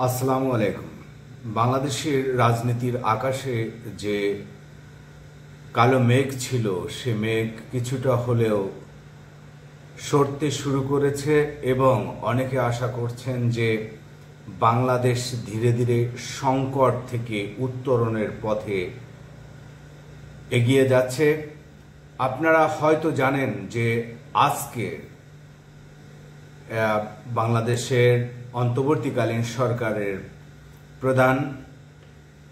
আসসালামু আলাইকুম। বাংলাদেশের রাজনীতির আকাশে যে কালো মেঘ ছিল, সে মেঘ কিছুটা হলেও সরতে শুরু করেছে এবং অনেকে আশা করছেন যে বাংলাদেশ ধীরে ধীরে সংকট থেকে উত্তরণের পথে এগিয়ে যাচ্ছে। আপনারা হয়তো জানেন যে আজকে বাংলাদেশের অন্তর্বর্তীকালীন সরকারের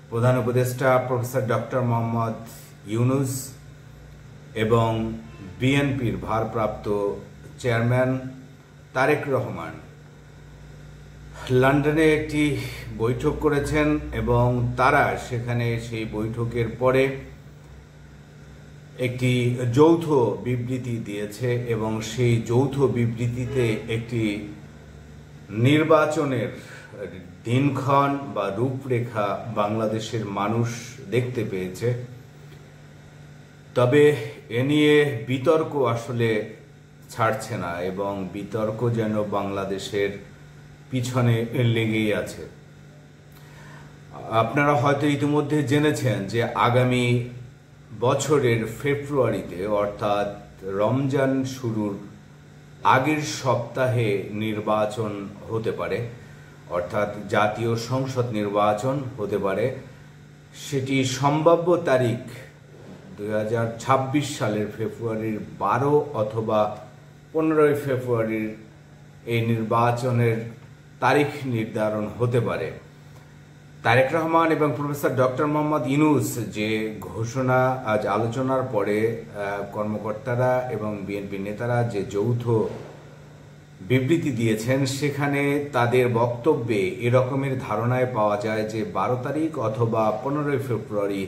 প্রধান উপদেষ্টা প্রফেসর ডক্টর মোহাম্মদ ইউনূস এবং বিএনপির ভারপ্রাপ্ত চেয়ারম্যান তারেক রহমান লন্ডনে একটি বৈঠক করেছেন এবং তারা সেখানে সেই বৈঠকের পরে একটি যৌথ বিবৃতি দিয়েছে এবং সেই যৌথ বিবৃতিতে একটি নির্বাচনের দিনক্ষণ বা রূপরেখা বাংলাদেশের মানুষ দেখতে পেয়েছে। তবে এ নিয়ে বিতর্ক আসলে ছাড়ছে না এবং বিতর্ক যেন বাংলাদেশের পিছনে লেগেই আছে। আপনারা হয়তো ইতিমধ্যে জেনেছেন যে আগামী বছরের ফেব্রুয়ারিতে অর্থাৎ রমজান শুরুর আগের সপ্তাহে নির্বাচন হতে পারে, অর্থাৎ জাতীয় সংসদ নির্বাচন হতে পারে। সেটি সম্ভাব্য তারিখ 2026 সালের ফেব্রুয়ারির 12 অথবা 15 ফেব্রুয়ারির এই নির্বাচনের তারিখ নির্ধারণ হতে পারে। তারেক রহমান এবং প্রফেসর ডক্টর মোহাম্মদ ইউনূস যে ঘোষণা আজ আলোচনার পরে কর্মকর্তারা এবং বিএনপি নেতারা যে যৌথ বিবৃতি দিয়েছেন, সেখানে তাদের বক্তব্যে এরকমের ধারণায় পাওয়া যায় যে 12 তারিখ অথবা 15 ফেব্রুয়ারি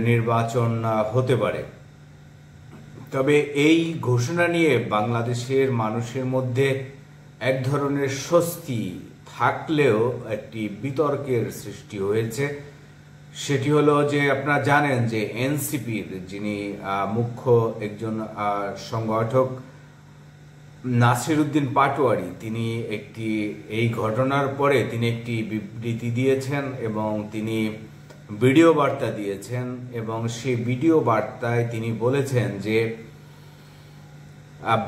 নির্বাচন হতে পারে। তবে এই ঘোষণা নিয়ে বাংলাদেশের মানুষের মধ্যে এক ধরনের স্বস্তি থাকলেও একটি বিতর্কের সৃষ্টি হয়েছে। সেটি হলো যে আপনারা জানেন যে এনসিপির যিনি মুখ্য একজন সংগঠক নাসির উদ্দিন পাটোয়ারি, তিনি এই ঘটনার পরে তিনি একটি বিবৃতি দিয়েছেন এবং তিনি ভিডিও বার্তা দিয়েছেন এবং সেই ভিডিও বার্তায় তিনি বলেছেন যে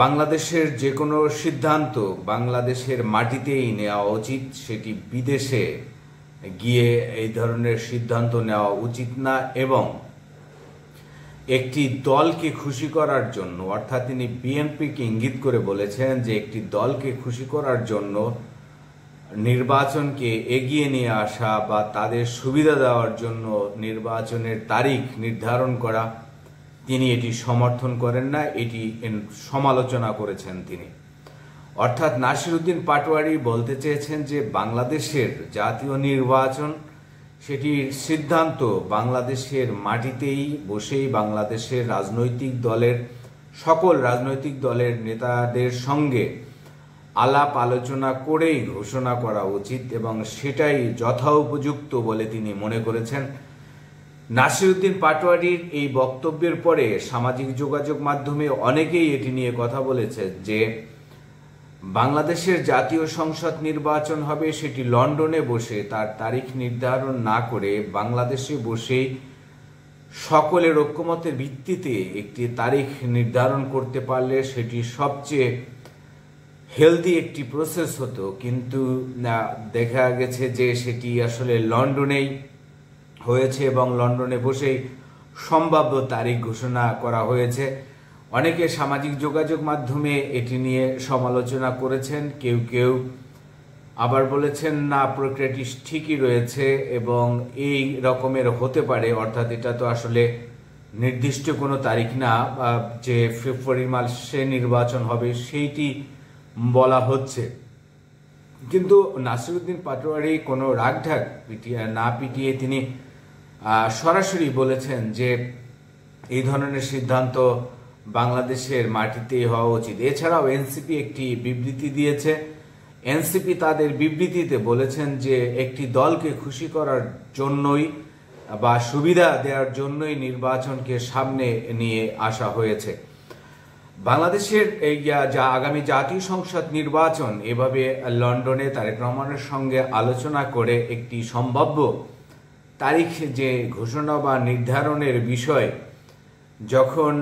বাংলাদেশের যে কোনো সিদ্ধান্ত বাংলাদেশের মাটিতেই নেওয়া উচিত, সেটি বিদেশে গিয়ে এই ধরনের সিদ্ধান্ত নেওয়া উচিত না এবং একটি দলকে খুশি করার জন্য, অর্থাৎ তিনি বিএনপিকে ইঙ্গিত করে বলেছেন যে একটি দলকে খুশি করার জন্য নির্বাচনকে এগিয়ে নিয়ে আসা বা তাদের সুবিধা দেওয়ার জন্য নির্বাচনের তারিখ নির্ধারণ করা, তিনি এটি সমর্থন করেন না, এটি সমালোচনা করেছেন তিনি। অর্থাৎ নাসির উদ্দিন পাটোয়ারি বলতে চেয়েছেন যে বাংলাদেশের জাতীয় নির্বাচন সেটির সিদ্ধান্ত বাংলাদেশের মাটিতেই বসেই বাংলাদেশের সকল রাজনৈতিক দলের নেতাদের সঙ্গে আলাপ আলোচনা করেই ঘোষণা করা উচিত এবং সেটাই যথোপযুক্ত বলে তিনি মনে করেছেন। নাসির উদ্দিন পাটোয়ারির এই বক্তব্যের পরে সামাজিক যোগাযোগ মাধ্যমে অনেকেই এটি নিয়ে কথা বলেছে যে বাংলাদেশের জাতীয় সংসদ নির্বাচন হবে সেটি লন্ডনে বসে তার তারিখ নির্ধারণ না করে বাংলাদেশে বসেই সকলের ঐক্যমতের ভিত্তিতে একটি তারিখ নির্ধারণ করতে পারলে সেটি সবচেয়ে হেলদি একটি প্রসেস হতো। কিন্তু দেখা গেছে যে সেটি আসলে লন্ডনেই হয়েছে এবং লন্ডনে বসেই সম্ভাব্য তারিখ ঘোষণা করা হয়েছে। অনেকে সামাজিক যোগাযোগ মাধ্যমে এটি নিয়ে সমালোচনা করেছেন, কেউ কেউ আবার বলেছেন না, প্রক্রিয়াটি ঠিকই রয়েছে এবং এই রকমের হতে পারে, অর্থাৎ এটা তো আসলে নির্দিষ্ট কোনো তারিখ না যে ফেব্রুয়ারি মাসে নির্বাচন হবে সেইটি বলা হচ্ছে। কিন্তু নাসির উদ্দিন পাটোয়ারি কোনো রাগঢাক না পিটিয়ে তিনি সরাসরি বলেছেন যে এই ধরনের সিদ্ধান্ত বাংলাদেশের মাটিতেই হওয়া উচিত। এছাড়াও এনসিপি একটি বিবৃতি দিয়েছে। এনসিপি তাদের বিবৃতিতে বলেছেন যে একটি দলকে খুশি করার জন্যই বা সুবিধা দেওয়ার জন্যই নির্বাচনকে সামনে নিয়ে আসা হয়েছে। বাংলাদেশের এই যা আগামী জাতীয় সংসদ নির্বাচন, এভাবে লন্ডনে তারেক রহমানের সঙ্গে আলোচনা করে একটি সম্ভাব্য তারিখ যে ঘোষণা বা নির্ধারণের বিষয়, যখন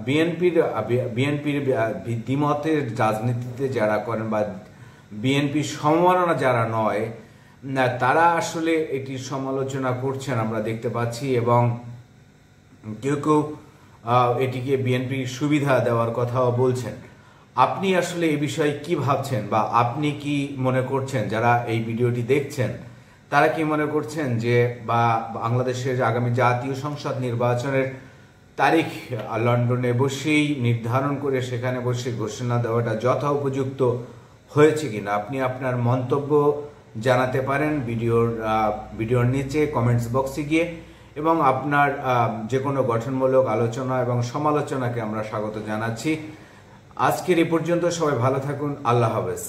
বিএনপির দ্বিমতের রাজনীতিতে যারা করেন বা বিএনপির সমমাননা যারা নয়, তারা আসলে এটির সমালোচনা করছেন আমরা দেখতে পাচ্ছি, এবং কেউ কেউ এটিকে বিএনপির সুবিধা দেওয়ার কথাও বলছেন। আপনি আসলে এই বিষয়ে কি ভাবছেন, বা আপনি কি মনে করছেন, যারা এই ভিডিওটি দেখছেন তারা কি মনে করছেন যে বা বাংলাদেশের আগামী জাতীয় সংসদ নির্বাচনের তারিখ লন্ডনে বসেই নির্ধারণ করে সেখানে বসে ঘোষণা দেওয়াটা যথোপযুক্ত হয়েছে কিনা? আপনি আপনার মন্তব্য জানাতে পারেন ভিডিওর নিচে কমেন্টস বক্সে গিয়ে, এবং আপনার যে কোনো গঠনমূলক আলোচনা এবং সমালোচনাকে আমরা স্বাগত জানাচ্ছি। আজকের এ পর্যন্ত, সবাই ভালো থাকুন, আল্লাহ হাফেজ।